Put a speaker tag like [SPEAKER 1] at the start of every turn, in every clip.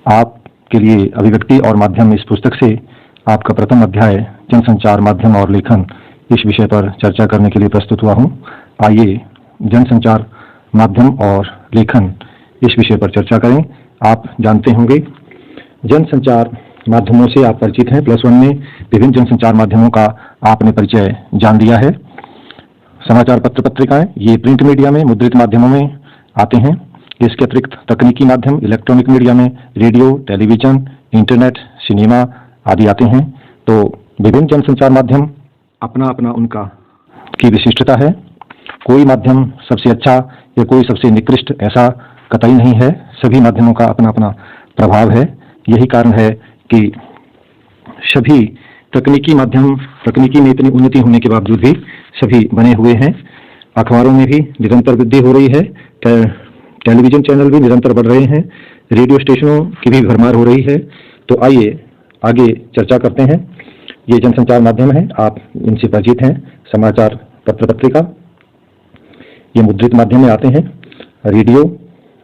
[SPEAKER 1] आपके लिए अभिव्यक्ति और माध्यम इस पुस्तक से आपका प्रथम अध्याय जनसंचार माध्यम और लेखन इस विषय पर चर्चा करने के लिए प्रस्तुत हुआ हूँ। आइए जनसंचार माध्यम और लेखन इस विषय पर चर्चा करें। आप जानते होंगे जनसंचार माध्यमों से आप परिचित हैं। प्लस वन में विभिन्न जनसंचार माध्यमों का आपने परिचय जान लिया है। समाचार पत्र पत्रिकाएं ये प्रिंट मीडिया में, मुद्रित माध्यमों में आते हैं। इसके अतिरिक्त तकनीकी माध्यम इलेक्ट्रॉनिक मीडिया में रेडियो, टेलीविजन, इंटरनेट, सिनेमा आदि आते हैं। तो विभिन्न जनसंचार माध्यम अपना अपना उनका की विशिष्टता है। कोई माध्यम सबसे अच्छा या कोई सबसे निकृष्ट ऐसा कतई नहीं है। सभी माध्यमों का अपना अपना प्रभाव है। यही कारण है कि सभी तकनीकी माध्यम, तकनीकी में इतनी उन्नति होने के बावजूद भी सभी बने हुए हैं। अखबारों में भी निरंतर वृद्धि हो रही है, टेलीविजन चैनल भी निरंतर बढ़ रहे हैं, रेडियो स्टेशनों की भी भरमार हो रही है। तो आइए आगे चर्चा करते हैं। ये जनसंचार माध्यम है, आप इनसे परिचित हैं। समाचार पत्र पत्रिका ये मुद्रित माध्यम में आते हैं। रेडियो,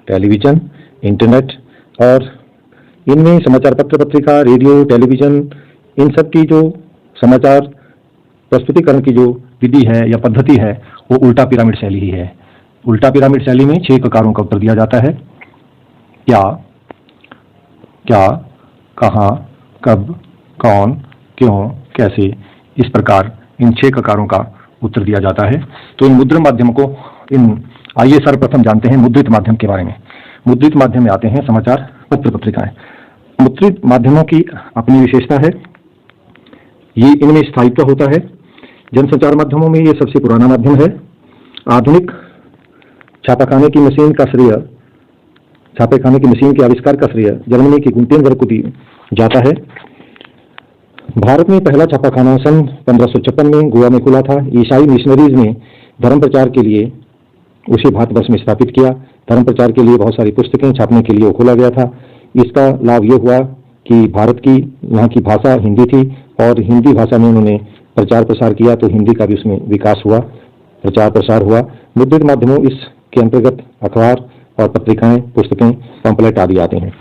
[SPEAKER 1] टेलीविजन, इंटरनेट, और इनमें समाचार पत्र पत्रिका, रेडियो, टेलीविजन, इन सब की जो समाचार प्रस्तुतिकरण की जो विधि है या पद्धति है वो उल्टा पिरामिड शैली ही है। उल्टा पिरामिड शैली में 6 ककारों का उत्तर दिया जाता है। क्या, कहाँ, कब, कौन, क्यों, कैसे, इस प्रकार इन 6 ककारों का उत्तर दिया जाता है। तो इन मुद्रित माध्यम को आइए सर्वप्रथम जानते हैं मुद्रित माध्यम के बारे में। मुद्रित माध्यम में आते हैं समाचार पत्र पत्रिकाएं। मुद्रित माध्यमों की अपनी विशेषता है, ये इनमें स्थायित्व होता है। जनसंचार माध्यमों में ये सबसे पुराना माध्यम है। आधुनिक छापाखाने की मशीन का श्रेय, छापेखाने की मशीन के आविष्कार का श्रेय जर्मनी की गुटेनबर्ग को जाता है। भारत में पहला छापाखाना सन 1556 में गोवा में खुला था। ईसाई मिशनरीज ने धर्म प्रचार के लिए उसे भारतवर्ष में स्थापित किया। धर्म प्रचार के लिए बहुत सारी पुस्तकें छापने के लिए वो खोला गया था। इसका लाभ ये हुआ कि भारत की यहाँ की भाषा हिंदी थी और हिंदी भाषा में उन्होंने प्रचार प्रसार किया, तो हिंदी का भी उसमें विकास हुआ, प्रचार प्रसार हुआ। मुद्रित माध्यमों इसके अंतर्गत अखबार और पत्रिकाएं, पुस्तकें, पंपलेट आदि आते हैं।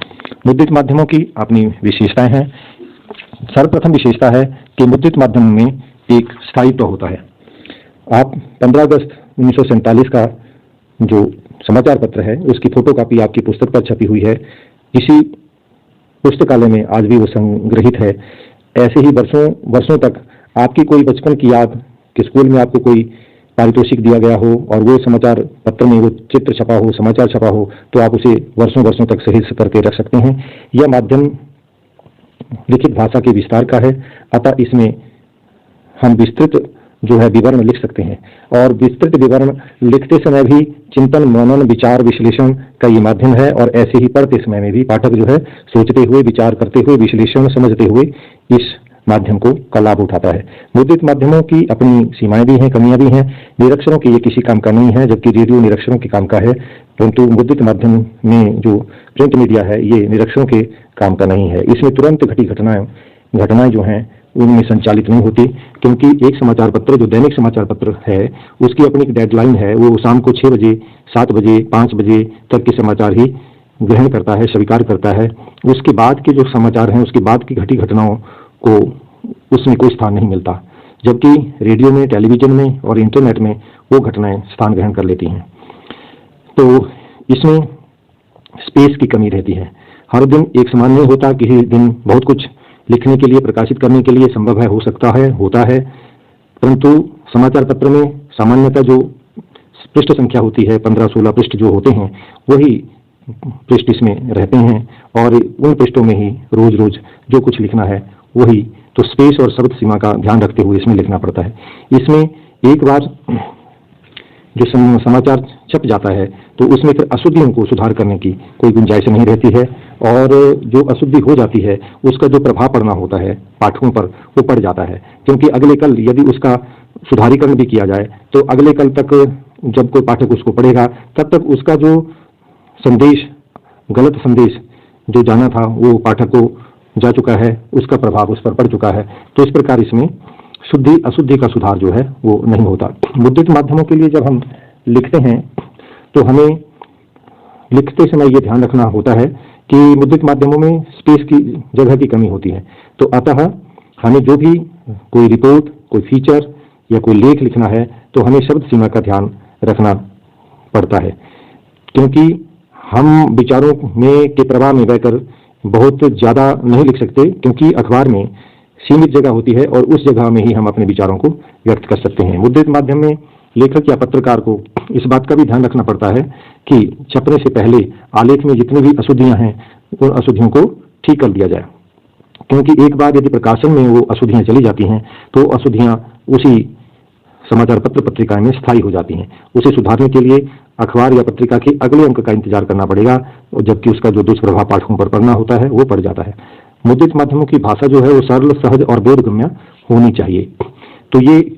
[SPEAKER 1] मुद्रित माध्यमों की अपनी विशेषताएं हैं। सर्वप्रथम विशेषता है कि मुद्रित माध्यम में एक स्थायित्व होता है। आप 15 अगस्त 1947 का जो समाचार पत्र है उसकी फोटोकॉपी आपकी पुस्तक पर छपी हुई है। इसी पुस्तकालय में आज भी वो संग्रहित है। ऐसे ही वर्षों तक आपकी कोई बचपन की याद कि स्कूल में आपको कोई पारितोषिक दिया गया हो और वो समाचार पत्र में वो चित्र छपा हो, समाचार छपा हो, तो आप उसे वर्षों तक सही करके रख सकते हैं। यह माध्यम लिखित भाषा के विस्तार का है, अतः इसमें हम विस्तृत जो है विवरण लिख सकते हैं। और विस्तृत विवरण लिखते समय भी चिंतन, मनन, विचार, विश्लेषण का ये माध्यम है। और ऐसे ही पढ़ते समय में भी पाठक जो है सोचते हुए, विचार करते हुए, विश्लेषण समझते हुए इस माध्यम का लाभ उठाता है। मुद्रित माध्यमों की अपनी सीमाएं भी हैं, कमियां भी हैं। निरक्षरों के ये किसी काम का नहीं है, जबकि रेडियो निरक्षरों के काम का है। परंतु मुद्रित माध्यम में जो प्रिंट मीडिया है ये निरक्षरों के काम का नहीं है। इसमें तुरंत घटी घटनाएं जो हैं उनमें संचालित नहीं होती, क्योंकि एक समाचार पत्र जो दैनिक समाचार पत्र है उसकी अपनी एक डेडलाइन है। वो शाम को 6 बजे, 7 बजे, 5 बजे तक के समाचार ही ग्रहण करता है, स्वीकार करता है। उसके बाद के जो समाचार हैं, उसके बाद की घटी घटनाओं को उसमें कोई स्थान नहीं मिलता, जबकि रेडियो में, टेलीविजन में और इंटरनेट में वो घटनाएं स्थान ग्रहण कर लेती हैं। तो इसमें स्पेस की कमी रहती है। हर दिन एक समान नहीं होता। किसी दिन बहुत कुछ लिखने के लिए, प्रकाशित करने के लिए संभव है, हो सकता है, होता है। परंतु समाचार पत्र में सामान्यतः जो पृष्ठ संख्या होती है, 15-16 पृष्ठ जो होते हैं, वही पृष्ठ इसमें रहते हैं और उन पृष्ठों में ही रोज रोज जो कुछ लिखना है वही। तो स्पेस और शब्द सीमा का ध्यान रखते हुए इसमें लिखना पड़ता है। इसमें एक बार जो समाचार छप जाता है तो उसमें फिर अशुद्धियों को सुधार करने की कोई गुंजाइश नहीं रहती है। और जो अशुद्धि हो जाती है उसका जो प्रभाव पड़ना होता है पाठकों पर वो पड़ जाता है, क्योंकि अगले कल यदि उसका सुधारीकरण भी किया जाए तो अगले कल तक जब कोई पाठक उसको पढ़ेगा तब तक उसका जो संदेश, गलत संदेश जो जाना था वो पाठक को जा चुका है, उसका प्रभाव उस पर पड़ चुका है। तो इस प्रकार इसमें शुद्धि अशुद्धि का सुधार जो है वो नहीं होता। मुद्रित माध्यमों के लिए जब हम लिखते हैं तो हमें लिखते समय ये ध्यान रखना होता है कि मुद्रित माध्यमों में स्पेस की, जगह की कमी होती है। तो अतः हमें जो भी कोई रिपोर्ट, कोई फीचर या कोई लेख लिखना है तो हमें शब्द सीमा का ध्यान रखना पड़ता है, क्योंकि हम विचारों में के प्रवाह में बहकर बहुत ज़्यादा नहीं लिख सकते, क्योंकि अखबार में सीमित जगह होती है और उस जगह में ही हम अपने विचारों को व्यक्त कर सकते हैं। मुद्रित माध्यम में लेखक या पत्रकार को इस बात का भी ध्यान रखना पड़ता है कि छपने से पहले आलेख में जितनी भी अशुद्धियां हैं उन अशुद्धियों को ठीक कर दिया जाए, क्योंकि एक बार यदि प्रकाशन में वो अशुद्धियां चली जाती हैं तो अशुद्धियां उसी समाचार पत्र पत्रिका में स्थायी हो जाती हैं। उसे सुधारने के लिए अखबार या पत्रिका के अगले अंक का इंतजार करना पड़ेगा, जबकि उसका जो दुष्प्रभाव पाठकों पर पड़ना होता है वो पड़ जाता है। मुद्रित माध्यमों की भाषा जो है वो सरल, सहज और बोधगम्य होनी चाहिए। तो ये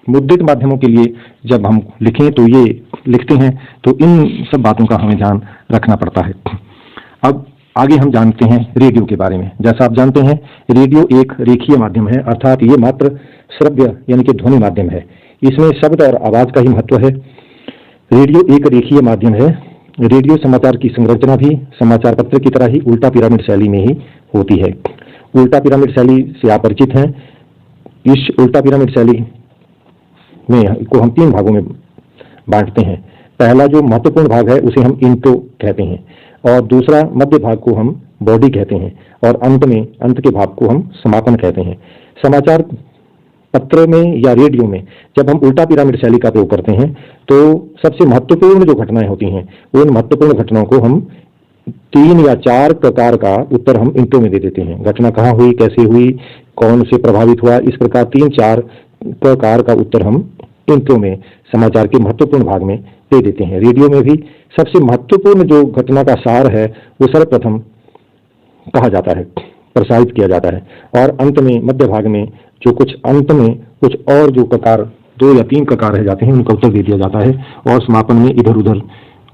[SPEAKER 1] मुद्रित माध्यमों के लिए जब हम लिखें तो ये लिखते हैं तो इन सब बातों का हमें ध्यान रखना पड़ता है। अब आगे हम जानते हैं रेडियो के बारे में। जैसा आप जानते हैं रेडियो एक रेखीय माध्यम है, अर्थात ये मात्र श्रव्य यानी कि ध्वनि माध्यम है। इसमें शब्द और आवाज का ही महत्व है। रेडियो एक रेखीय माध्यम है। रेडियो समाचार की संरचना भी समाचार पत्र की तरह ही उल्टा पिरामिड शैली में ही होती है। उल्टा पिरामिड शैली से आप परिचित हैं। इस उल्टा पिरामिड शैली में को हम 3 भागों में बांटते हैं। पहला जो महत्वपूर्ण भाग है उसे हम इंट्रो कहते हैं, और दूसरा मध्य भाग को हम बॉडी कहते हैं, और अंत के भाग को हम समापन कहते हैं। समाचार पत्र में या रेडियो में जब हम उल्टा पिरामिड शैली का प्रयोग करते हैं तो सबसे महत्वपूर्ण जो घटनाएं होती हैं उन महत्वपूर्ण घटनाओं को हम 3 या 4 प्रकार का उत्तर हम इंट्रो में दे देते हैं। घटना कहाँ हुई, कैसे हुई, कौन से प्रभावित हुआ, इस प्रकार 3-4 प्रकार का उत्तर हम इंट्रो में समाचार के महत्वपूर्ण भाग में दे देते हैं। रेडियो में भी सबसे महत्वपूर्ण जो घटना का सार है वो सर्वप्रथम कहा जाता है, प्रसारित किया जाता है, और अंत में मध्य भाग में जो कुछ अंत में कुछ और जो ककार 2 या 3 ककार रह जाते हैं उनका उत्तर दे दिया जाता है, और समापन में इधर उधर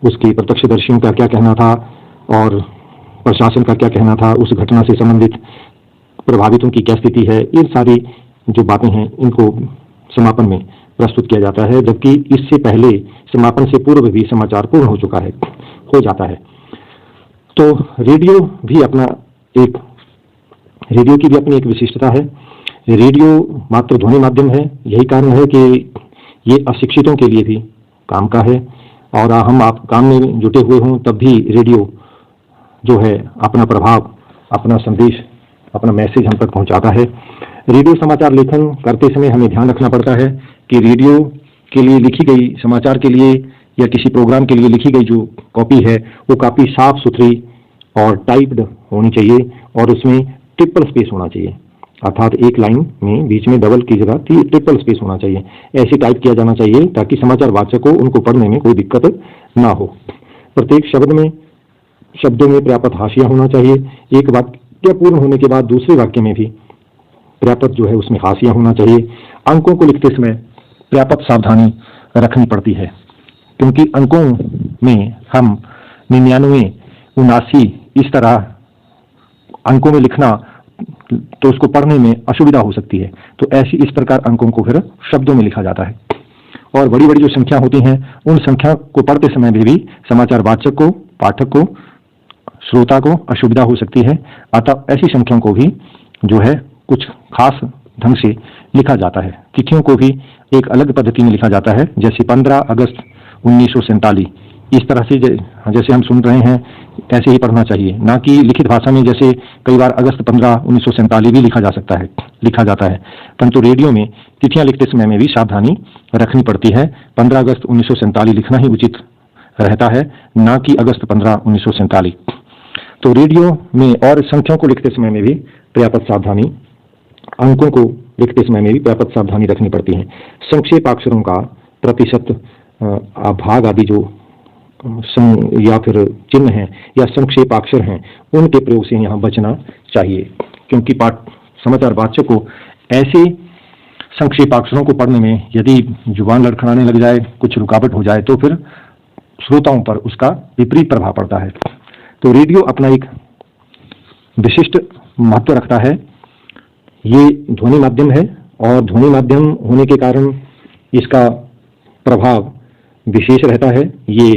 [SPEAKER 1] उसके प्रत्यक्षदर्शियों का क्या कहना था और प्रशासन का क्या कहना था, उस घटना से संबंधित प्रभावितों की क्या स्थिति है, इन सारी जो बातें हैं इनको समापन में प्रस्तुत किया जाता है। जबकि इससे पहले समापन से पूर्व भी समाचार पूर्ण हो जाता है। तो रेडियो की भी अपनी एक विशिष्टता है। रेडियो मात्र ध्वनि माध्यम है। यही कारण है कि ये अशिक्षितों के लिए भी काम का है, और हम आप काम में जुटे हुए हों तब भी रेडियो जो है अपना प्रभाव, अपना संदेश, अपना मैसेज हम तक पहुंचाता है। रेडियो समाचार लेखन करते समय हमें ध्यान रखना पड़ता है कि रेडियो के लिए लिखी गई, समाचार के लिए या किसी प्रोग्राम के लिए लिखी गई जो कॉपी है वो काफ़ी साफ सुथरी और टाइप्ड होनी चाहिए, और उसमें ट्रिपल स्पेस होना चाहिए, अर्थात एक लाइन में बीच में डबल की जगह ट्रिपल स्पेस होना चाहिए। ऐसे टाइप किया जाना चाहिए ताकि समाचार वाचक को उनको पढ़ने में कोई दिक्कत ना हो। प्रत्येक शब्दों में पर्याप्त हाशिया होना चाहिए। एक वाक्य पूर्ण होने के बाद दूसरे वाक्य में भी पर्याप्त जो है उसमें हाशिया होना चाहिए। अंकों को लिखते समय पर्याप्त सावधानी रखनी पड़ती है, क्योंकि अंकों में हम 99, 79 इस तरह अंकों में लिखना तो उसको पढ़ने में असुविधा हो सकती है। तो इस प्रकार अंकों को फिर शब्दों में लिखा जाता है। और बड़ी बड़ी जो संख्या होती हैं उन संख्या को पढ़ते समय भी समाचार वाचक को, पाठक को, श्रोता को असुविधा हो सकती है। अतः ऐसी संख्याओं को भी जो है कुछ खास ढंग से लिखा जाता है। तिथियों को भी एक अलग पद्धति में लिखा जाता है, जैसे 15 अगस्त 1947 इस तरह से जैसे हम सुन रहे हैं ऐसे ही पढ़ना चाहिए, ना कि लिखित भाषा में जैसे कई बार अगस्त 15 1947 भी लिखा जाता है। परंतु रेडियो में तिथियां लिखते समय में भी सावधानी रखनी पड़ती है। 15 अगस्त 1947 लिखना ही उचित रहता है, ना कि अगस्त 15 1947। तो रेडियो में और संख्याओं को लिखते समय में भी पर्याप्त सावधानी, अंकों को लिखते समय में भी पर्याप्त सावधानी रखनी पड़ती है। संक्षेपाक्षरों का प्रतिशत, भाग आदि जो या फिर चिन्ह हैं या संक्षेपाक्षर हैं उनके प्रयोग से यहाँ बचना चाहिए, क्योंकि समाचार वाचक को ऐसे संक्षेपाक्षरों को पढ़ने में यदि जुबान लड़खड़ाने लग जाए, कुछ रुकावट हो जाए तो फिर श्रोताओं पर उसका विपरीत प्रभाव पड़ता है। तो रेडियो अपना एक विशिष्ट महत्व रखता है। ये ध्वनि माध्यम है और ध्वनि माध्यम होने के कारण इसका प्रभाव विशेष रहता है। ये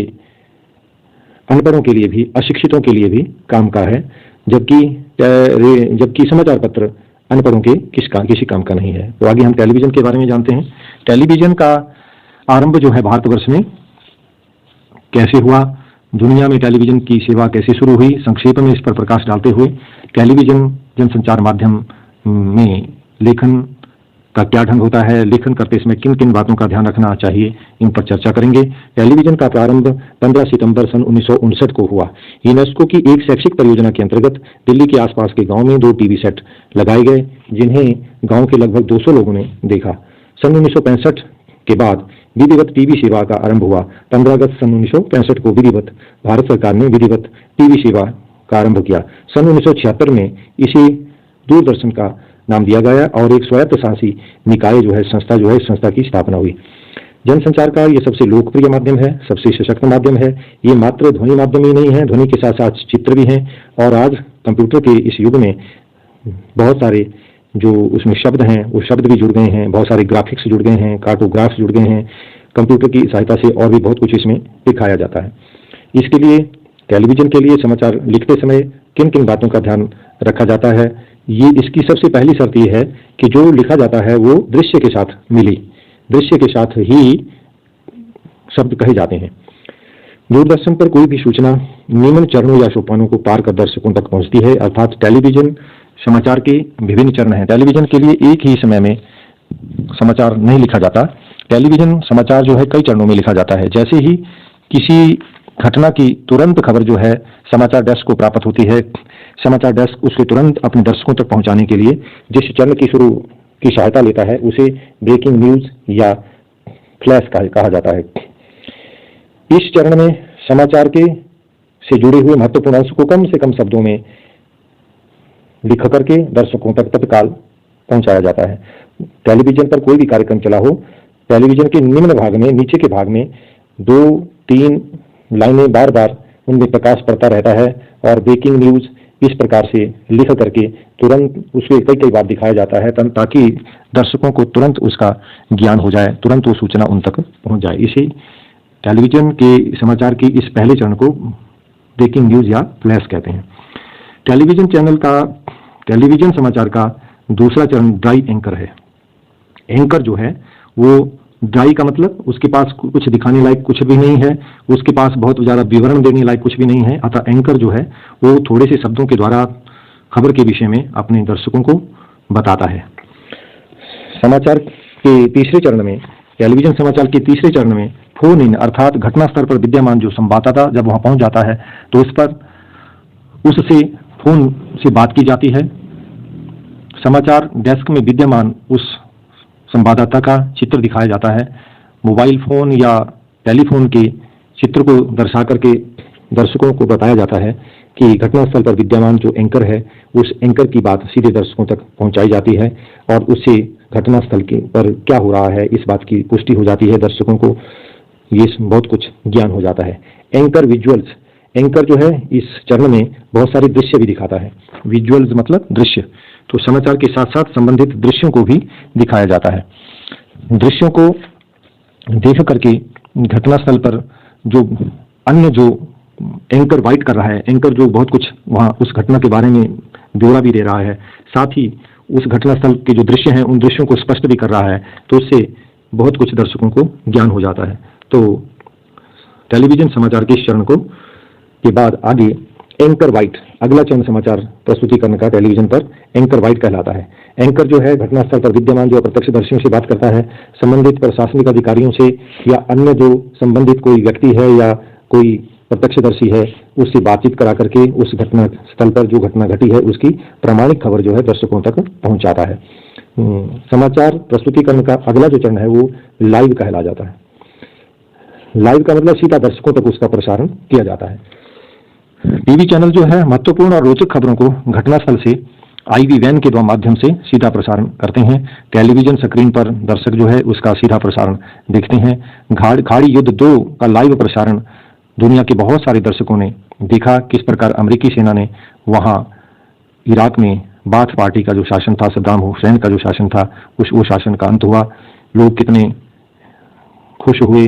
[SPEAKER 1] अनपढ़ों के लिए भी, अशिक्षितों के लिए भी काम का है, जबकि समाचार पत्र अनपढ़ों के किसी काम का नहीं है। तो आगे हम टेलीविजन के बारे में जानते हैं। टेलीविजन का आरंभ जो है भारतवर्ष में कैसे हुआ, दुनिया में टेलीविजन की सेवा कैसे शुरू हुई, संक्षेप में इस पर प्रकाश डालते हुए टेलीविजन जनसंचार माध्यम में लेखन का क्या ढंग होता है, लेखन करते समय किन किन बातों का ध्यान रखना चाहिए, इन पर चर्चा करेंगे। टेलीविजन का प्रारंभ 15 सितंबर सन 1959 को हुआ। यूनेस्को की एक शैक्षिक परियोजना के अंतर्गत दिल्ली के आसपास के गांव में 2 टीवी सेट लगाए गए, जिन्हें गांव के लगभग 200 लोगों ने देखा। सन 1965 के बाद विधिवत टीवी सेवा का आरंभ हुआ। 15 अगस्त सन 1965 को विधिवत भारत सरकार ने विधिवत टीवी सेवा का आरंभ किया। सन 1976 में इसे दूरदर्शन का नाम दिया गया और एक स्वायत्त शासी निकाय संस्था की स्थापना हुई। जनसंचार का ये सबसे लोकप्रिय माध्यम है, सबसे सशक्त माध्यम है। ये मात्र ध्वनि माध्यम ही नहीं है, ध्वनि के साथ साथ चित्र भी हैं। और आज कंप्यूटर के इस युग में बहुत सारे जो उसमें शब्द हैं वो शब्द भी जुड़ गए हैं, बहुत सारे ग्राफिक्स जुड़ गए हैं, कार्टोग्राफ्स जुड़ गए हैं। कंप्यूटर की सहायता से और भी बहुत कुछ इसमें दिखाया जाता है। इसके लिए टेलीविजन के लिए समाचार लिखते समय किन किन बातों का ध्यान रखा जाता है, ये इसकी सबसे पहली शर्त ये है कि जो लिखा जाता है वो दृश्य के साथ मिले, दृश्य के साथ ही शब्द कहे जाते हैं। दूरदर्शन पर कोई भी सूचना निम्न चरणों या सोपानों को पार कर दर्शकों तक पहुंचती है, अर्थात टेलीविजन समाचार के विभिन्न चरण हैं। टेलीविजन के लिए एक ही समय में समाचार नहीं लिखा जाता। टेलीविजन समाचार जो है कई चरणों में लिखा जाता है। जैसे ही किसी घटना की तुरंत खबर जो है समाचार डेस्क को प्राप्त होती है, समाचार डेस्क उसके तुरंत अपने दर्शकों तक पहुंचाने के लिए जिस चरण की शुरू की सहायता लेता है उसे ब्रेकिंग न्यूज या फ्लैश कहा जाता है। इस चरण में समाचार के से जुड़े हुए महत्वपूर्ण अंश को कम से कम शब्दों में लिख करके दर्शकों तक तत्काल पहुंचाया जाता है। टेलीविजन पर कोई भी कार्यक्रम चला हो, टेलीविजन के निम्न भाग में, नीचे के भाग में 2-3 लाइनें बार बार उनमें प्रकाश पड़ता रहता है और ब्रेकिंग न्यूज इस प्रकार से लिख करके तुरंत उसको कई बार दिखाया जाता है ताकि दर्शकों को तुरंत उसका ज्ञान हो जाए, तुरंत वो सूचना उन तक पहुंच जाए। इसे टेलीविजन के समाचार की इस पहले चरण को ब्रेकिंग न्यूज या फ्लैश कहते हैं। टेलीविजन समाचार का दूसरा चरण ड्राई एंकर है। एंकर जो है वो ड्राई का मतलब उसके पास कुछ दिखाने लायक कुछ भी नहीं है, उसके पास बहुत ज़्यादा विवरण देने लायक कुछ भी नहीं है। अतः एंकर जो है वो थोड़े से शब्दों के द्वारा खबर के विषय में अपने दर्शकों को बताता है। समाचार के तीसरे चरण में, टेलीविजन समाचार के तीसरे चरण में फोन इन अर्थात घटना स्थल पर विद्यमान जो संवाददाता जब वहां पहुंच जाता है तो उससे फोन से बात की जाती है। समाचार डेस्क में विद्यमान उस संवाददाता का चित्र दिखाया जाता है। मोबाइल फोन या टेलीफोन के चित्र को दर्शा करके दर्शकों को बताया जाता है कि घटनास्थल पर विद्यमान जो एंकर है उस एंकर की बात सीधे दर्शकों तक पहुंचाई जाती है और उससे घटनास्थल के पर क्या हो रहा है इस बात की पुष्टि हो जाती है। दर्शकों को ये बहुत कुछ ज्ञान हो जाता है। एंकर विजुअल्स, एंकर जो है इस चरण में बहुत सारे दृश्य भी दिखाता है। विजुअल्स मतलब दृश्य, तो समाचार के साथ साथ संबंधित दृश्यों को भी दिखाया जाता है। दृश्यों को देख करके घटनास्थल पर जो अन्य जो एंकर वाइट कर रहा है, एंकर जो बहुत कुछ वहाँ उस घटना के बारे में ब्यौरा भी दे रहा है, साथ ही उस घटनास्थल के जो दृश्य हैं उन दृश्यों को स्पष्ट भी कर रहा है, तो उससे बहुत कुछ दर्शकों को ज्ञान हो जाता है। तो टेलीविजन समाचार के इस चरण को के बाद आगे एंकर वाइट, अगला चरण समाचार प्रस्तुतिकरण का टेलीविजन पर एंकर वाइट कहलाता है। एंकर जो है घटनास्थल पर विद्यमान जो प्रत्यक्षदर्शियों से बात करता है, संबंधित प्रशासनिक अधिकारियों से या अन्य जो संबंधित कोई व्यक्ति है या कोई प्रत्यक्षदर्शी है उससे बातचीत करा करके उस घटना स्थल पर जो घटना घटी है उसकी प्रामाणिक खबर जो है दर्शकों तक पहुंचाता है। समाचार प्रस्तुतिकरण का अगला जो चरण है वो लाइव कहला जाता है। लाइव का मतलब सीधा दर्शकों तक उसका प्रसारण किया जाता है। टीवी चैनल जो है महत्वपूर्ण और रोचक खबरों को घटनास्थल से आईवी वैन के माध्यम से सीधा प्रसारण करते हैं। टेलीविजन स्क्रीन पर दर्शक जो है उसका सीधा प्रसारण देखते हैं। खाड़ी युद्ध 2 का लाइव प्रसारण दुनिया के बहुत सारे दर्शकों ने देखा, किस प्रकार अमेरिकी सेना ने वहां इराक में बाथ पार्टी का जो शासन था, सद्दाम हुसैन का जो शासन था, वो शासन का अंत हुआ। लोग कितने खुश हुए,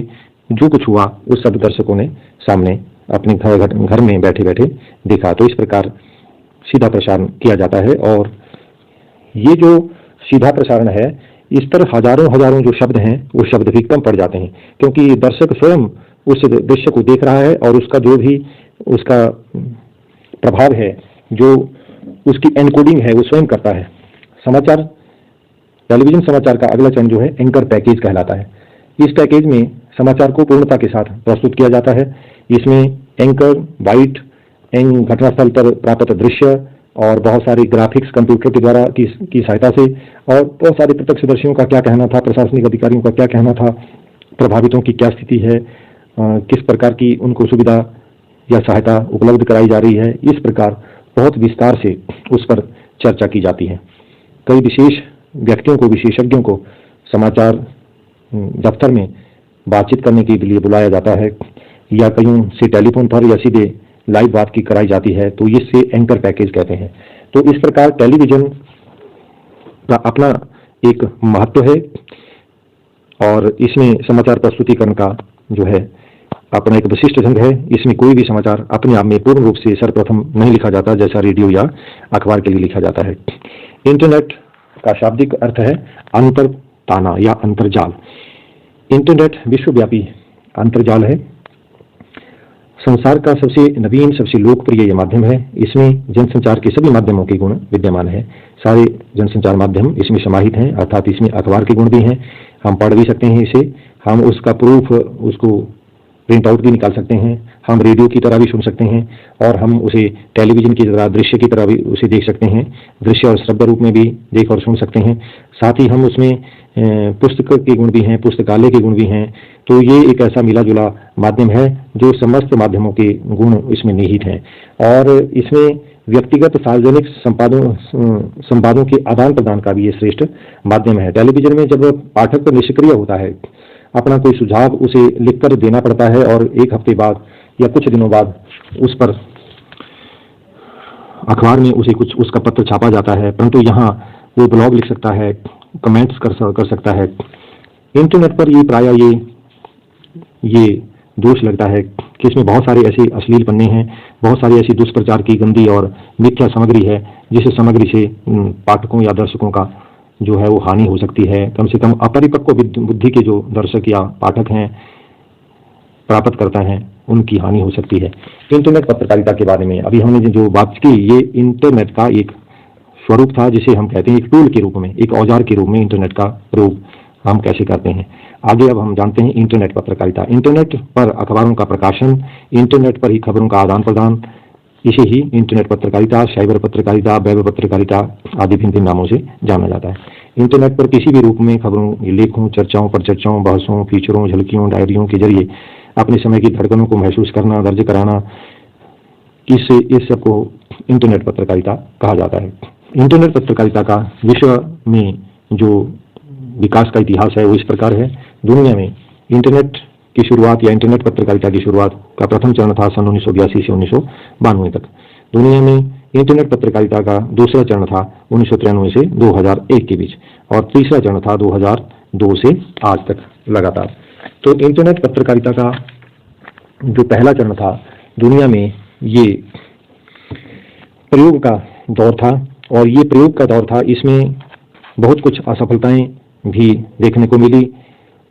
[SPEAKER 1] जो कुछ हुआ उस सब दर्शकों ने सामने अपने घर में बैठे बैठे देखा। तो इस प्रकार सीधा प्रसारण किया जाता है। और ये जो सीधा प्रसारण है, इस पर हजारों जो शब्द हैं वो शब्द भी कम पड़ जाते हैं, क्योंकि दर्शक स्वयं उस दृश्य को देख रहा है और उसका जो भी उसका प्रभाव है, जो उसकी एनकोडिंग है, वो स्वयं करता है। समाचार, टेलीविजन समाचार का अगला चरण जो है एंकर पैकेज कहलाता है। इस पैकेज में समाचार को पूर्णता के साथ प्रस्तुत किया जाता है। इसमें एंकर, बाइट, घटनास्थल पर प्राप्त दृश्य और बहुत सारे ग्राफिक्स कंप्यूटर के द्वारा की सहायता से, और बहुत सारे प्रत्यक्षदर्शियों का क्या कहना था, प्रशासनिक अधिकारियों का क्या कहना था, प्रभावितों की क्या स्थिति है, किस प्रकार की उनको सुविधा या सहायता उपलब्ध कराई जा रही है, इस प्रकार बहुत विस्तार से उस पर चर्चा की जाती है। कई विशेष व्यक्तियों को, विशेषज्ञों को समाचार दफ्तर में बातचीत करने के लिए बुलाया जाता है, या कहीं से टेलीफोन पर या सीधे लाइव बात की कराई जाती है, तो इससे एंकर पैकेज कहते हैं। तो इस प्रकार टेलीविजन का अपना एक महत्व है और इसमें समाचार प्रस्तुतिकरण का जो है अपना एक विशिष्ट ढंग है। इसमें कोई भी समाचार अपने आप में पूर्ण रूप से सर्वप्रथम नहीं लिखा जाता, जैसा रेडियो या अखबार के लिए लिखा जाता है। इंटरनेट का शाब्दिक अर्थ है अंतरताना या अंतर्जाल। इंटरनेट विश्वव्यापी अंतर्जाल है, संसार का सबसे नवीन, सबसे लोकप्रिय यह माध्यम है। इसमें जनसंचार के सभी माध्यमों के गुण विद्यमान है। सारे जनसंचार माध्यम इसमें समाहित हैं, अर्थात इसमें अखबार के गुण भी हैं। हम पढ़ भी सकते हैं इसे, हम उसका प्रूफ, उसको प्रिंट आउट भी निकाल सकते हैं, हम रेडियो की तरह भी सुन सकते हैं, और हम उसे टेलीविजन की तरह, दृश्य की तरह भी उसे देख सकते हैं, दृश्य और श्रव्य रूप में भी देख और सुन सकते हैं। साथ ही हम उसमें पुस्तक के गुण भी हैं, पुस्तकालय के गुण भी हैं। तो ये एक ऐसा मिला जुला माध्यम है जो समस्त माध्यमों के गुण इसमें निहित हैं, और इसमें व्यक्तिगत सार्वजनिक संवादों के आदान प्रदान का भी ये श्रेष्ठ माध्यम है। टेलीविजन में जब पाठक पर निष्क्रिय होता है, अपना कोई सुझाव उसे लिखकर देना पड़ता है, और एक हफ्ते बाद या कुछ दिनों बाद उस पर अखबार में उसे कुछ उसका पत्र छापा जाता है, परंतु यहाँ वो ब्लॉग लिख सकता है, कमेंट्स कर सकता है। इंटरनेट पर ये प्रायः ये दोष लगता है कि इसमें बहुत सारे ऐसे अश्लील पन्ने हैं, बहुत सारी ऐसी दुष्प्रचार की गंदी और मिथ्या सामग्री है, जिस सामग्री से पाठकों या दर्शकों का जो है वो हानि हो सकती है। कम से कम अपरिपक्व बुद्धि के जो दर्शक या पाठक हैं, प्राप्त करता है, उनकी हानि हो सकती है। इंटरनेट पत्रकारिता के बारे में अभी हमने जो बात की, ये इंटरनेट का एक स्वरूप था, जिसे हम कहते हैं एक टूल के रूप में, एक औजार के रूप में इंटरनेट का प्रयोग हम कैसे करते हैं। आगे अब हम जानते हैं इंटरनेट पत्रकारिता। इंटरनेट पर अखबारों का प्रकाशन, इंटरनेट पर ही खबरों का आदान प्रदान, इसे ही इंटरनेट पत्रकारिता, साइबर पत्रकारिता, वेब पत्रकारिता आदि भिन्न नामों से जाना जाता है। इंटरनेट पर किसी भी रूप में खबरों, लेखों, चर्चाओं, परिचर्चाओं, बहसों, फीचरों, झलकियों, डायरियों के जरिए अपने समय की धड़कनों को महसूस करना, दर्ज कराना, इस सब को इंटरनेट पत्रकारिता कहा जाता है। इंटरनेट पत्रकारिता का विश्व में जो विकास का इतिहास है वो इस प्रकार है। दुनिया में इंटरनेट की शुरुआत या इंटरनेट पत्रकारिता की शुरुआत का प्रथम चरण था सन 1982 से 1992 तक। दुनिया में इंटरनेट पत्रकारिता का दूसरा चरण था 1993 से 2001 के बीच, और तीसरा चरण था 2002 से आज तक लगातार। तो इंटरनेट पत्रकारिता का जो पहला चरण था दुनिया में, ये प्रयोग का दौर था, और ये प्रयोग का दौर था, इसमें बहुत कुछ असफलताएं भी देखने को मिली,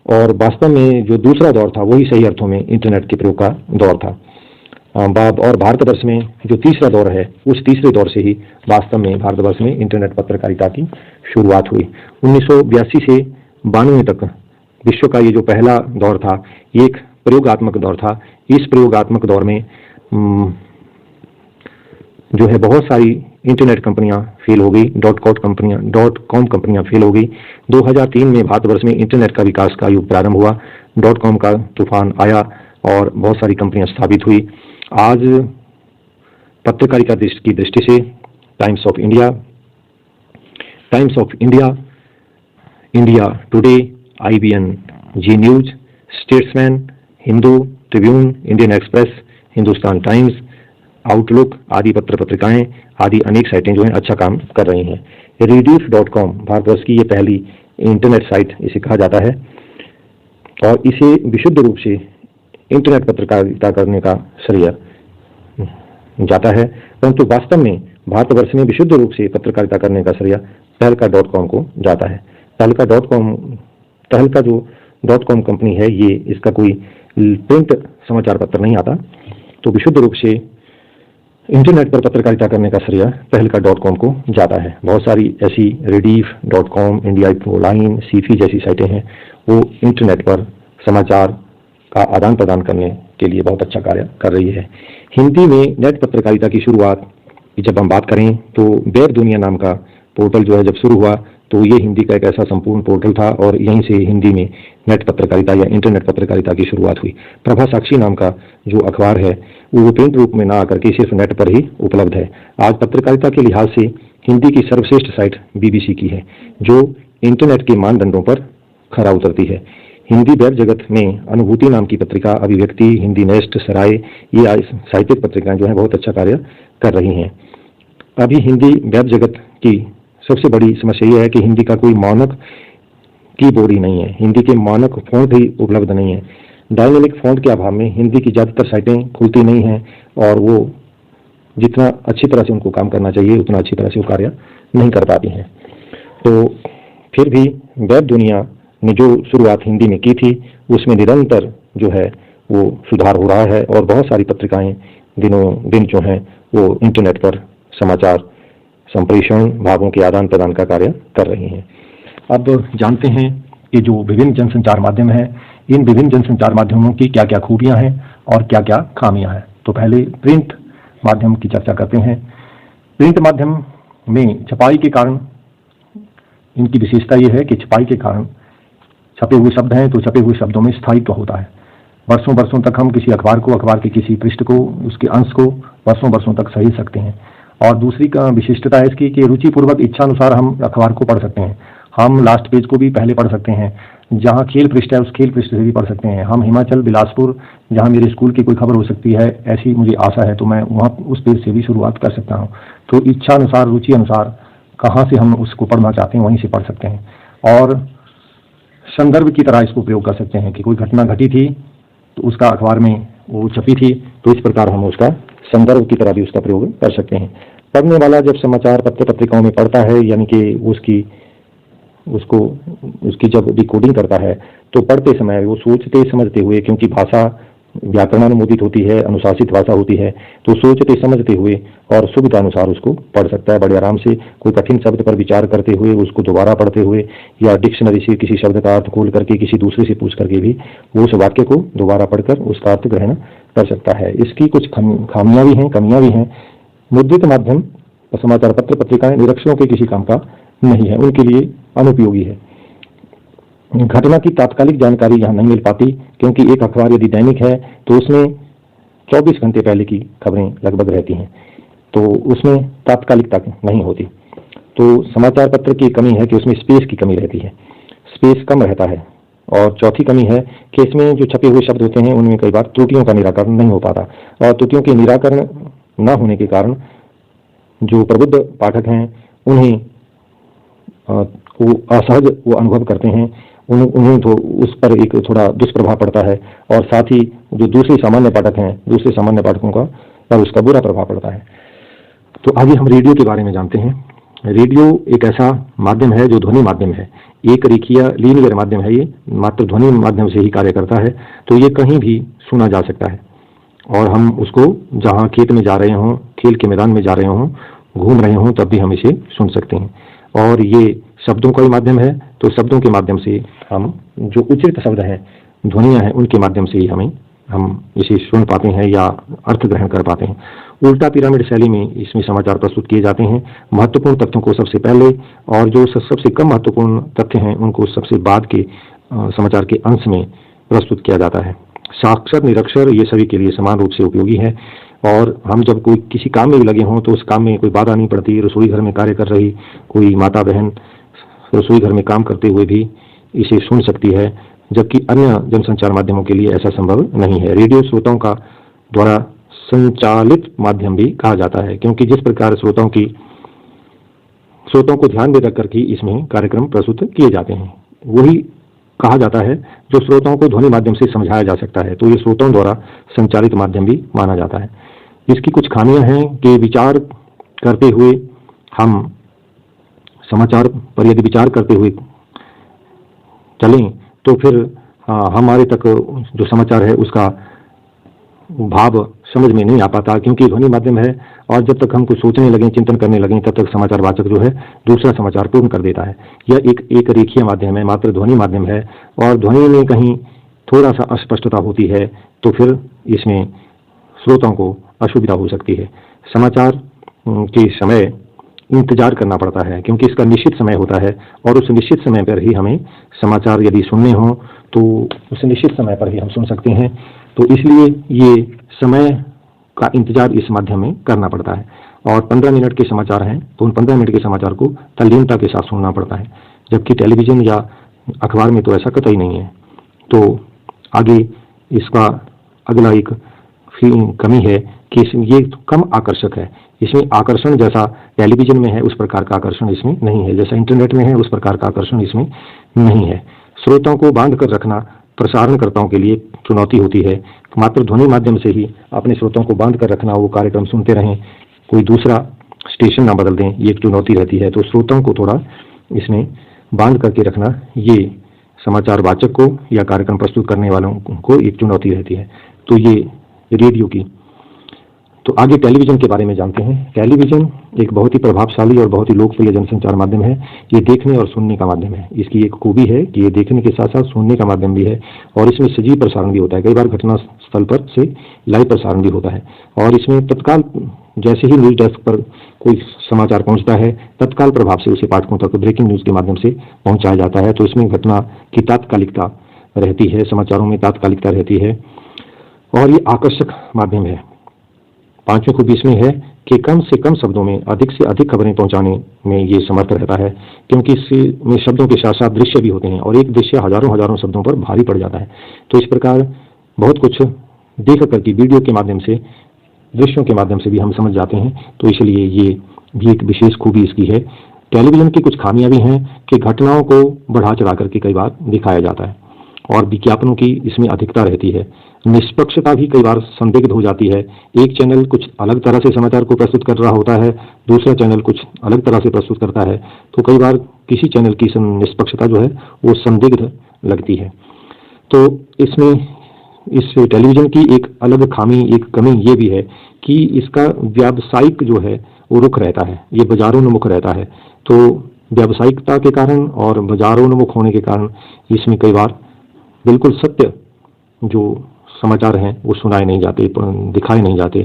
[SPEAKER 1] और वास्तव में जो दूसरा दौर था वही सही अर्थों में इंटरनेट के प्रयोग का दौर था। और भारतवर्ष में जो तीसरा दौर है, उस तीसरे दौर से ही वास्तव में भारतवर्ष में इंटरनेट पत्रकारिता की शुरुआत हुई। 1982 से 92 तक विश्व का ये जो पहला दौर था, ये एक प्रयोगात्मक दौर था। इस प्रयोगात्मक दौर में जो है बहुत सारी इंटरनेट कंपनियां फेल हो गई, .com कंपनियां फेल हो गई। 2003 में भारतवर्ष में इंटरनेट का विकास का युग प्रारंभ हुआ, .com का तूफान आया और बहुत सारी कंपनियां स्थापित हुई। आज पत्रकारिता की दृष्टि से Times of India, India Today, IBN, Zee News, Statesman, Hindu, Tribune, Indian Express, Hindustan Times, Outlook आदि पत्रिकाएं आदि अनेक साइटें जो हैं अच्छा काम कर रही हैं। Rediff.com भारतवर्ष की ये पहली इंटरनेट साइट इसे कहा जाता है, और इसे विशुद्ध रूप से इंटरनेट पत्रकारिता करने का श्रेय जाता है, परंतु वास्तव में भारतवर्ष में विशुद्ध रूप से पत्रकारिता करने का श्रेय तहलका.com को जाता है। तहलका जो .com कंपनी है, ये इसका कोई प्रिंट समाचार पत्र नहीं आता, तो विशुद्ध रूप से इंटरनेट पर पत्रकारिता करने का श्रेय तहलका.com को जाता है। बहुत सारी ऐसी rediff.com, इंडिया लाइन, सीफी जैसी साइटें हैं, वो इंटरनेट पर समाचार का आदान प्रदान करने के लिए बहुत अच्छा कार्य कर रही है। हिंदी में नेट पत्रकारिता की शुरुआत की जब हम बात करें तो वेब दुनिया नाम का पोर्टल जो है जब शुरू हुआ तो ये हिंदी का एक ऐसा संपूर्ण पोर्टल था और यहीं से हिंदी में नेट पत्रकारिता या इंटरनेट पत्रकारिता की शुरुआत हुई। प्रभा साक्षी नाम का जो अखबार है वो प्रिंट रूप में ना आकर के सिर्फ नेट पर ही उपलब्ध है। आज पत्रकारिता के लिहाज से हिंदी की सर्वश्रेष्ठ साइट BBC की है, जो इंटरनेट के मानदंडों पर खरा उतरती है। हिंदी वेब जगत में अनुभूति नाम की पत्रिका, अभिव्यक्ति, हिंदी नेस्ट, सराय, ये साहित्यिक पत्रिकाएं जो है बहुत अच्छा कार्य कर रही हैं। अभी हिंदी वेब जगत की सबसे बड़ी समस्या यह है कि हिंदी का कोई मानक कीबोर्ड ही नहीं है, हिंदी के मानक फ़ॉन्ट ही उपलब्ध नहीं है। डायनेमिक फ़ॉन्ट के अभाव में हिंदी की ज़्यादातर साइटें खुलती नहीं हैं और वो जितना अच्छी तरह से उनको काम करना चाहिए उतना अच्छी तरह से वो कार्य नहीं कर पाती हैं। तो फिर भी वेब दुनिया ने जो शुरुआत हिंदी में की थी उसमें निरंतर जो है वो सुधार हो रहा है और बहुत सारी पत्रिकाएं दिनों दिन जो हैं वो इंटरनेट पर समाचार संप्रेषण, भावों के आदान प्रदान का कार्य कर रही हैं। अब जानते हैं कि जो विभिन्न जनसंचार माध्यम हैं, इन विभिन्न जनसंचार माध्यमों की क्या क्या खूबियां हैं और क्या क्या खामियां हैं। तो पहले प्रिंट माध्यम की चर्चा करते हैं। प्रिंट माध्यम में छपाई के कारण इनकी विशेषता ये है कि छपाई के कारण छपे हुए शब्द हैं तो छपे हुए शब्दों में स्थायित्व होता है। वर्षों वर्षों तक हम किसी अखबार के किसी पृष्ठ को, उसके अंश को वर्षों वर्षों तक सहेज सकते हैं। और दूसरी का विशिष्टता है इसकी कि रुचिपूर्वक इच्छानुसार हम अखबार को पढ़ सकते हैं। हम लास्ट पेज को भी पहले पढ़ सकते हैं, जहाँ खेल पृष्ठ है उस खेल पृष्ठ से भी पढ़ सकते हैं। हम हिमाचल बिलासपुर, जहाँ मेरे स्कूल की कोई खबर हो सकती है, ऐसी मुझे आशा है, तो मैं वहाँ उस पेज से भी शुरुआत कर सकता हूँ। तो इच्छा अनुसार, रुचि अनुसार कहाँ से हम उसको पढ़ना चाहते हैं वहीं से पढ़ सकते हैं। और संदर्भ की तरह इसको प्रयोग कर सकते हैं कि कोई घटना घटी थी तो उसका अखबार में वो छपी थी, तो इस प्रकार हम उसका संदर्भ की तरह भी उसका प्रयोग कर सकते हैं। पढ़ने वाला जब समाचार पत्रिकाओं में पढ़ता है, यानी कि उसकी जब डिकोडिंग करता है, तो पढ़ते समय वो सोचते समझते हुए, क्योंकि भाषा व्याकरणानुमोदित होती है, अनुशासित भाषा होती है, तो सोचते समझते हुए और सुविधा अनुसार उसको पढ़ सकता है बड़े आराम से। कोई कठिन शब्द पर विचार करते हुए उसको दोबारा पढ़ते हुए या डिक्शनरी से किसी शब्द का अर्थ खोल करके किसी दूसरे से पूछ करके भी वो उस वाक्य को दोबारा पढ़कर उसका अर्थ ग्रहण कर सकता है। इसकी कुछ खामियां भी हैं, कमियां भी हैं। मुद्रित माध्यम समाचार पत्र पत्रिकाएं निरक्षरों के किसी काम का नहीं है, उनके लिए अनुपयोगी है। घटना की तात्कालिक जानकारी यहाँ नहीं मिल पाती, क्योंकि एक अखबार यदि दैनिक है तो उसमें 24 घंटे पहले की खबरें लगभग रहती हैं, तो उसमें तात्कालिकता नहीं होती। तो समाचार पत्र की कमी है कि उसमें स्पेस की कमी रहती है, स्पेस कम रहता है। और चौथी कमी है कि इसमें जो छपे हुए शब्द होते हैं उनमें कई बार त्रुटियों का निराकरण नहीं हो पाता, और त्रुटियों के निराकरण न होने के कारण जो प्रबुद्ध पाठक हैं उन्हें वो असहज वो अनुभव करते हैं, उन्हें तो उस पर एक थोड़ा दुष्प्रभाव पड़ता है, और साथ ही जो दूसरे सामान्य पाठक हैं, दूसरे सामान्य पाठकों का पर उसका बुरा प्रभाव पड़ता है। तो आगे हम रेडियो के बारे में जानते हैं। रेडियो एक ऐसा माध्यम है जो ध्वनि माध्यम है, एक रेखीय लीनियर माध्यम है, ये मात्र ध्वनि माध्यम से ही कार्य करता है। तो ये कहीं भी सुना जा सकता है, और हम उसको जहाँ खेत में जा रहे हों, खेल के मैदान में जा रहे हों, घूम रहे हों, तब भी हम इसे सुन सकते हैं। और ये शब्दों का ही माध्यम है, तो शब्दों के माध्यम से हम जो उच्चरित शब्द हैं, ध्वनियाँ हैं, उनके माध्यम से ही हम इसे सुन पाते हैं या अर्थ ग्रहण कर पाते हैं। उल्टा पिरामिड शैली में इसमें समाचार प्रस्तुत किए जाते हैं। महत्वपूर्ण तथ्यों को सबसे पहले, और जो सबसे कम महत्वपूर्ण तथ्य हैं उनको सबसे बाद के समाचार के अंश में प्रस्तुत किया जाता है। साक्षर निरक्षर ये सभी के लिए समान रूप से उपयोगी है, और हम जब कोई किसी काम में भी लगे हों तो उस काम में कोई बाधा नहीं पड़ती। रसोई घर में कार्य कर रही कोई माता बहन रसोई घर में काम करते हुए भी इसे सुन सकती है, जबकि अन्य जनसंचार माध्यमों के लिए ऐसा संभव नहीं है। रेडियो श्रोताओं का द्वारा संचालित माध्यम भी कहा जाता है, क्योंकि जिस प्रकार श्रोताओं को ध्यान में रख करके इसमें कार्यक्रम प्रस्तुत किए जाते हैं, वही कहा जाता है जो श्रोताओं को ध्वनि माध्यम से समझाया जा सकता है, तो ये श्रोताओं द्वारा संचालित माध्यम भी माना जाता है। इसकी कुछ खामियां हैं कि विचार करते हुए हम समाचार पर यदि विचार करते हुए चलें तो फिर हमारे तक जो समाचार है उसका भाव समझ में नहीं आ पाता, क्योंकि ध्वनि माध्यम है और जब तक हम कुछ सोचने लगें, चिंतन करने लगें, तब तक समाचार वाचक जो है दूसरा समाचार पूर्ण कर देता है। यह एक रेखीय माध्यम है, मात्र ध्वनि माध्यम है, और ध्वनि में कहीं थोड़ा सा अस्पष्टता होती है तो फिर इसमें श्रोताओं को असुविधा हो सकती है। समाचार के समय इंतजार करना पड़ता है, क्योंकि इसका निश्चित समय होता है और उस निश्चित समय पर ही हमें समाचार यदि सुनने हों तो उस निश्चित समय पर ही हम सुन सकते हैं। तो इसलिए ये समय का इंतजार इस माध्यम में करना पड़ता है। और 15 मिनट के समाचार हैं तो उन 15 मिनट के समाचार को तल्लीनता के साथ सुनना पड़ता है, जबकि टेलीविज़न या अखबार में तो ऐसा कतई नहीं है। तो आगे इसका अगला एक कमी है कि ये कम आकर्षक है। इसमें आकर्षण जैसा टेलीविज़न में है उस प्रकार का आकर्षण इसमें नहीं है, जैसा इंटरनेट में है उस प्रकार का आकर्षण इसमें नहीं है। श्रोताओं को बांध कर रखना प्रसारणकर्ताओं के लिए चुनौती होती है। मात्र ध्वनि माध्यम से ही अपने श्रोताओं को बांध कर रखना, वो कार्यक्रम सुनते रहें, कोई दूसरा स्टेशन ना बदल दें, ये एक चुनौती रहती है। तो श्रोताओं को थोड़ा इसमें बांध करके रखना, ये समाचार वाचक को या कार्यक्रम प्रस्तुत करने वालों को एक चुनौती रहती है। तो ये रेडियो की। तो आगे टेलीविज़न के बारे में जानते हैं। टेलीविज़न एक बहुत ही प्रभावशाली और बहुत ही लोकप्रिय जनसंचार माध्यम है। ये देखने और सुनने का माध्यम है। इसकी एक खूबी है कि ये देखने के साथ साथ सुनने का माध्यम भी है, और इसमें सजीव प्रसारण भी होता है। कई बार घटना स्थल पर से लाइव प्रसारण भी होता है, और इसमें तत्काल जैसे ही न्यूज डेस्क पर कोई समाचार पहुंचता है, तत्काल प्रभाव से उसे पाठकों तक ब्रेकिंग न्यूज के माध्यम से पहुंचाया जाता है। तो इसमें घटना की तात्कालिकता रहती है, समाचारों में तात्कालिकता रहती है, और ये आकर्षक माध्यम है। पांचवीं खूबी इसमें है कि कम से कम शब्दों में अधिक से अधिक खबरें पहुंचाने में ये समर्थ रहता है, क्योंकि इसमें शब्दों के साथ साथ दृश्य भी होते हैं, और एक दृश्य हजारों हजारों शब्दों पर भारी पड़ जाता है। तो इस प्रकार बहुत कुछ देख करके वीडियो के माध्यम से, दृश्यों के माध्यम से भी हम समझ जाते हैं। तो इसलिए ये भी एक विशेष खूबी इसकी है। टेलीविज़न की कुछ खामियां भी हैं कि घटनाओं को बढ़ा चढ़ा करके कई बार दिखाया जाता है, और विज्ञापनों की इसमें अधिकता रहती है। निष्पक्षता भी कई बार संदिग्ध हो जाती है। एक चैनल कुछ अलग तरह से समाचार को प्रस्तुत कर रहा होता है, दूसरा चैनल कुछ अलग तरह से प्रस्तुत करता है, तो कई बार किसी चैनल की निष्पक्षता जो है वो संदिग्ध लगती है। तो इसमें इस टेलीविज़न की एक अलग खामी, एक कमी ये भी है कि इसका व्यावसायिक जो है वो रुख रहता है, ये बाजारोन्मुख रहता है। तो व्यावसायिकता के कारण और बाजारोन्मुख होने के कारण इसमें कई बार बिल्कुल सत्य जो समाचार हैं वो सुनाए नहीं जाते, दिखाए नहीं जाते।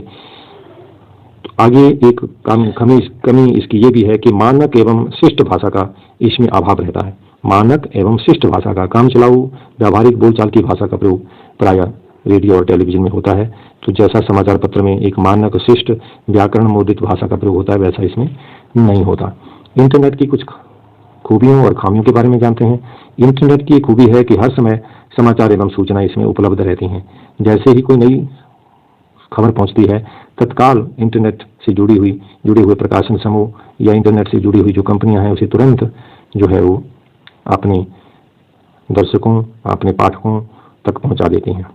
[SPEAKER 1] तो आगे एक कमी इसकी ये भी है कि मानक एवं शिष्ट भाषा का इसमें अभाव रहता है। मानक एवं शिष्ट भाषा का, काम चलाऊ व्यावहारिक बोलचाल की भाषा का प्रयोग प्रायः रेडियो और टेलीविज़न में होता है। तो जैसा समाचार पत्र में एक मानक शिष्ट व्याकरण मोदित भाषा का प्रयोग होता है, वैसा इसमें नहीं होता। इंटरनेट की कुछ खूबियों और खामियों के बारे में जानते हैं। इंटरनेट की एक खूबी है कि हर समय समाचार एवं सूचना इसमें उपलब्ध रहती हैं। जैसे ही कोई नई खबर पहुंचती है, तत्काल इंटरनेट से जुड़े हुए प्रकाशन समूह या इंटरनेट से जुड़ी हुई जो कंपनियां हैं उसे तुरंत जो है वो अपने दर्शकों, अपने पाठकों तक पहुंचा देती हैं।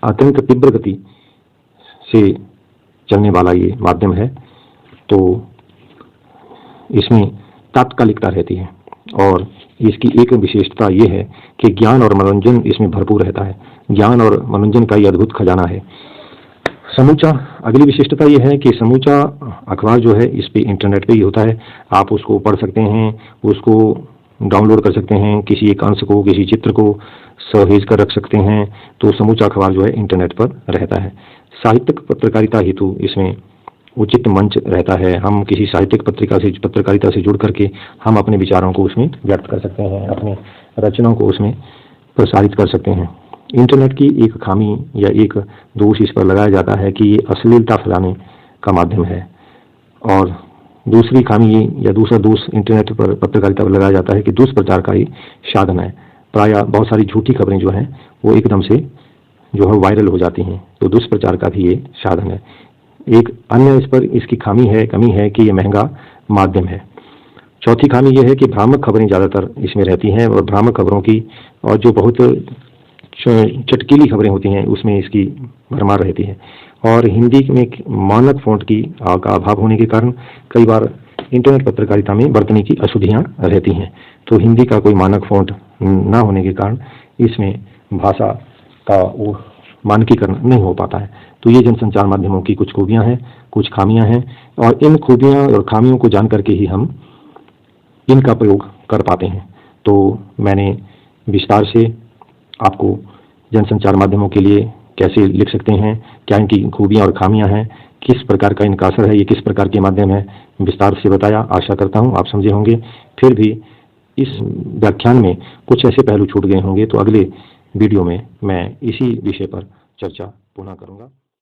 [SPEAKER 1] अत्यंत तीव्र गति से चलने वाला ये माध्यम है, तो इसमें तात्कालिकता रहती है, और इसकी एक विशेषता ये है कि ज्ञान और मनोरंजन इसमें भरपूर रहता है। ज्ञान और मनोरंजन का ये अद्भुत खजाना है। समूचा अगली विशिष्टता ये है कि समूचा अखबार जो है इस पे इंटरनेट पे ही होता है। आप उसको पढ़ सकते हैं, उसको डाउनलोड कर सकते हैं, किसी एक अंश को, किसी चित्र को सहेज कर रख सकते हैं। तो समूचा अखबार जो है इंटरनेट पर रहता है। साहित्यिक पत्रकारिता हेतु इसमें उचित मंच रहता है। हम किसी साहित्यिक पत्रकारिता से जुड़ करके हम अपने विचारों को उसमें व्यक्त कर सकते हैं, अपनी रचनाओं को उसमें प्रसारित कर सकते हैं। इंटरनेट की एक खामी या एक दोष इस पर लगाया जाता है कि ये अश्लीलता फैलाने का माध्यम है, और दूसरी खामी या दूसरा दोष इंटरनेट पर पत्रकारिता पर लगाया जाता है कि दुष्प्रचार का ही साधन है। प्रायः बहुत सारी झूठी खबरें जो हैं वो एकदम से जो है वायरल हो जाती हैं, तो दुष्प्रचार का भी ये साधन है। एक अन्य इस पर इसकी कमी है कि ये महंगा माध्यम है।
[SPEAKER 2] चौथी खामी यह है कि भ्रामक खबरें ज़्यादातर इसमें रहती हैं और भ्रामक खबरों की और जो बहुत चटकीली खबरें होती हैं उसमें इसकी भरमार रहती है। और हिंदी में मानक फ़ॉन्ट की का अभाव होने के कारण कई बार इंटरनेट पत्रकारिता में बरतने की अशुद्धियाँ रहती हैं। तो हिंदी का कोई मानक फ़ॉन्ट ना होने के कारण इसमें भाषा का वो मानकीकरण नहीं हो पाता है। तो ये जनसंचार माध्यमों की कुछ खूबियाँ हैं, कुछ खामियाँ हैं और इन खूबियाँ और खामियों को जान करके ही हम इनका प्रयोग कर पाते हैं। तो मैंने विस्तार से आपको जनसंचार माध्यमों के लिए कैसे लिख सकते हैं, क्या इनकी खूबियाँ और खामियाँ हैं, किस प्रकार का इनका असर है, ये किस प्रकार के माध्यम है, विस्तार से बताया। आशा करता हूँ आप समझे होंगे। फिर भी इस व्याख्यान में कुछ ऐसे पहलू छूट गए होंगे तो अगले वीडियो में मैं इसी विषय पर चर्चा पुनः करूँगा।